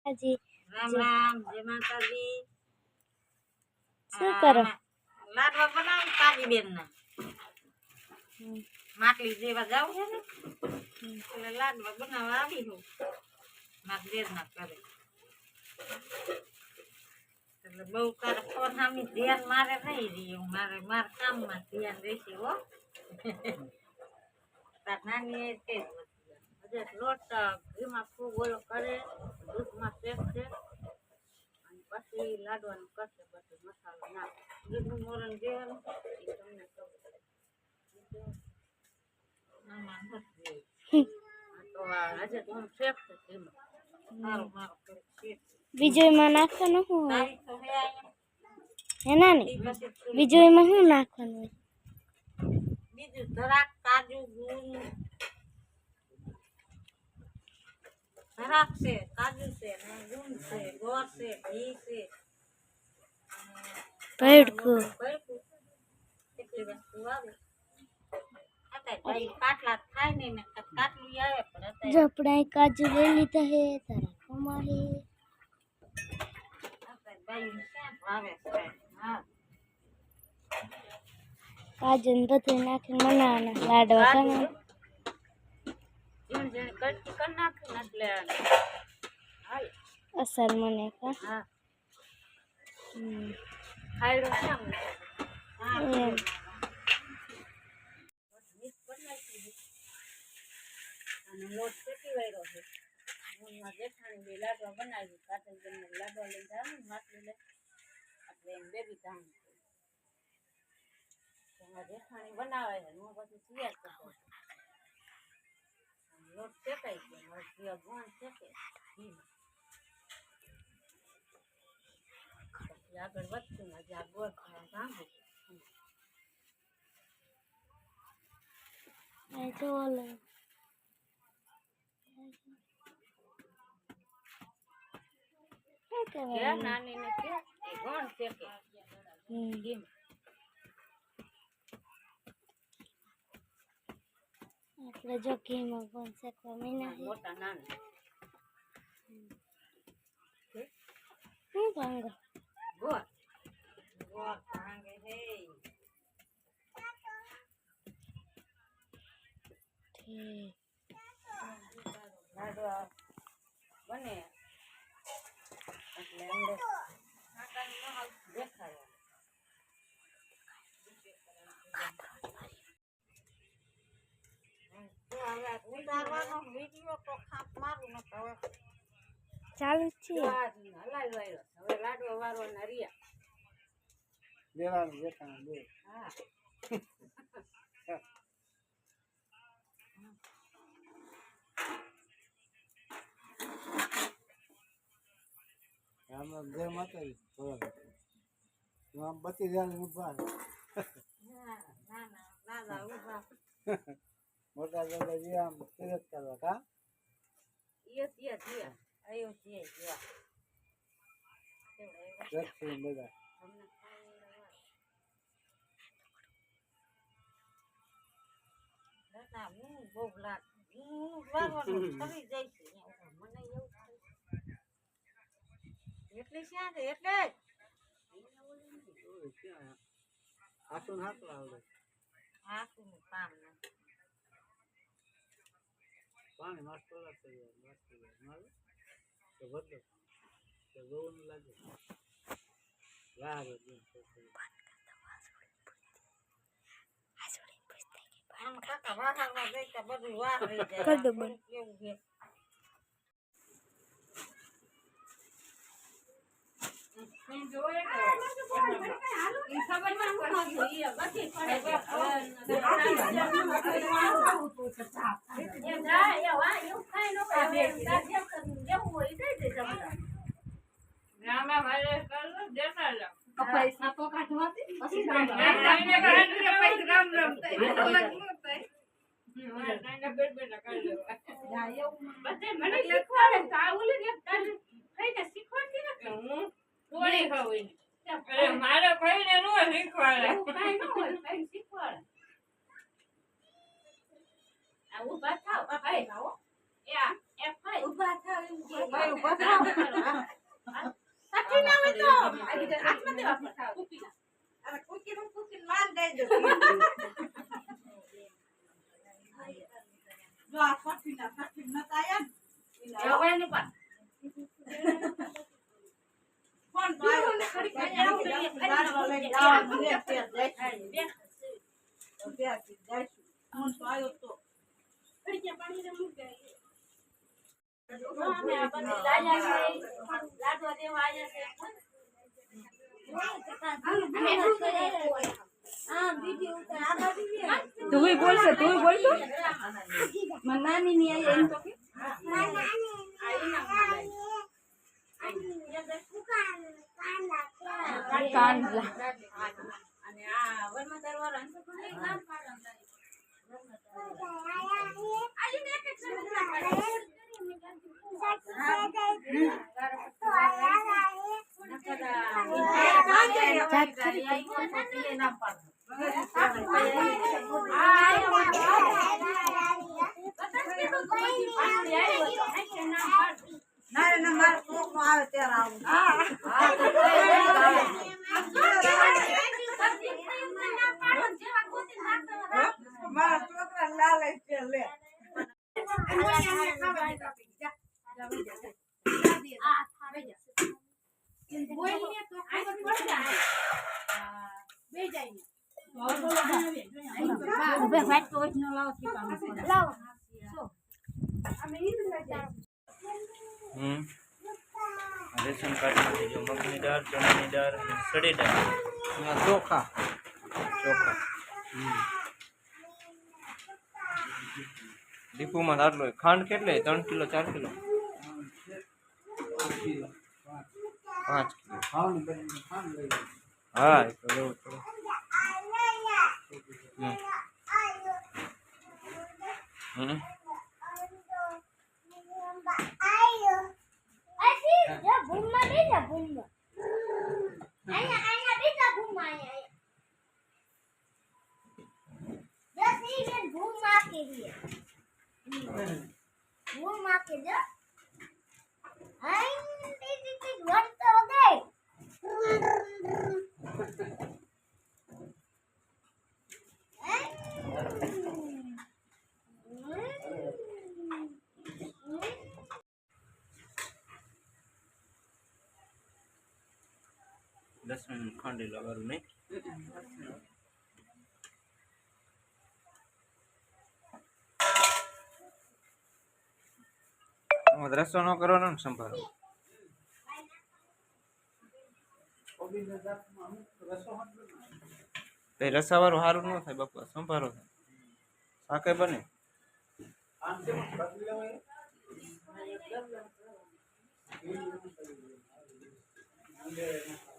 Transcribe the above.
હાજી રામ રામ જય માતાજી શું કરો લાડવા બનાવી તાજી બેન ના માટલી જેવા જાવ છે ને એટલે લાડવા બનાવવા આવી હું મારી બેન ના કરે એટલે બહુ તારે ફોન સામી ધ્યાન મારે નહીં રહ્યું મારે મારા કામમાં ધ્યાન રહેશે હો તાર નાની એ કે લોટ ઘીમાં ખૂબ ઓલો કરે દૂધમાં શેકશે અને પછી લાડવાનું કરશે બધું મસાલો નાખ દૂધનું મોરણ દેવાનું એ તમને ખબર આમાં નથી તો આજે તો હું શેકશે ઘીમાં સારું મારું શેક બીજું એમાં નાખવાનું શું હોય તારી તો હે અહીંયા હે નાની બીજું એમાં શું નાખવાનું હોય બીજું જરાક કાજુ ગુંદ જરાક છે કાજુ છે ને ગુંદ છે ગોળ છે ઘી છે ભડકું એટલી વસ્તુ આવે અત્યારે ભાઈ કાટલા થાય ને ને કાટલું આવે પણ અત્યારે જો આપણે કાજુ લઈ લીધા હે તારા ખમા હે અત્યારે ભાઈ ક્યાં ભાવે છે હા કાજુ ને બધું નાખીને બનાવવાના લાડવા કાજુ કરે ઝીણ ઝીણ કટકી કરી નાખીને એટલે હાલ અસર મને કા હા ખાયડો છે આમ હા અને લોટ શેકી વાળ્યો છે મૂળમાં જેઠાણી બે લાડવા બનાવી કાતલબેનને લાડવા લઈને જવાનું માટલી લઈ આપણે એમ બેબી ધામ એમાં જેઠાણી બનાવે છે હું પછી તૈયાર કરતો લોટ શેકાઈ ગયો હવે ગોળ શેકે ઘીમાં પછી આગળ વધતું હજી આ ગોળ ભાંગું એ જો લે કે નાની ને કે ગોળ શેકે ઘીમાં આપણે જો ઘીમાં પણ શેકવા મીના હે મોટા નાના શું ભાંગો ગોળ ગોળ ભાંગે હે ઠીક લાડવા બને એટલે અંદર કાકાની મહાલ દેખાય ઉતારવાનો વિડીયો તો ખાપ મારું ન તો હવે ચાલુ છે હલાવી વાળ્યો હવે લાડવા વાળવાના રહ્યા દેવાનું દેખાણ દે હા આમાં જય માતાજી થોડા આમ બચી જાય ઉભા ના ના દાદા ઉભા મોટા દાદાજી આમ તીરથ કરવા કા આયો છે જેવા રક્ષી બધા ના હું બહુ લાગ હું વારવાનું ફરી જાય છે મને એવું થાય એટલે ક્યાં છે એટલે આસુન હાથ આવડે આખું કામ ના પાણી માસ કલાક કરી મારે તો બધો તો જોવું લાગે રાહ રે આમ કાકા વાહરમાં જઈતા બધું વાહ રહી જાય કર દો બંધ. કેવું છે મારે ભાઈ ને નો શીખવાડે ઉભા થાવ ભાઈ એ ભાઈ ઉભા થાવ એમ કે ભાઈ ઉભા થાવ તું બોલશે તું બોલતો મને નાની ની આઈ એમ તો કે કાંદલા અને આ વરમાં દરવાળા અંત પણ નામ પાડો રેશન કાર્ડ જો મગની દાળ ચણાની દાળ સડી દાળ ચોખા દીપુમાં આટલો ખાંડ કેટલે 3 કિલો 4 કિલો 5 કિલો હા એ તો લેવું પડે લસણ ખાંડી લગાડું નહીં રસો ન કરવાનો ને સંભારો રસાવાળું સારું ન થાય બાપા સંભારો થાય શાકે બને Yeah.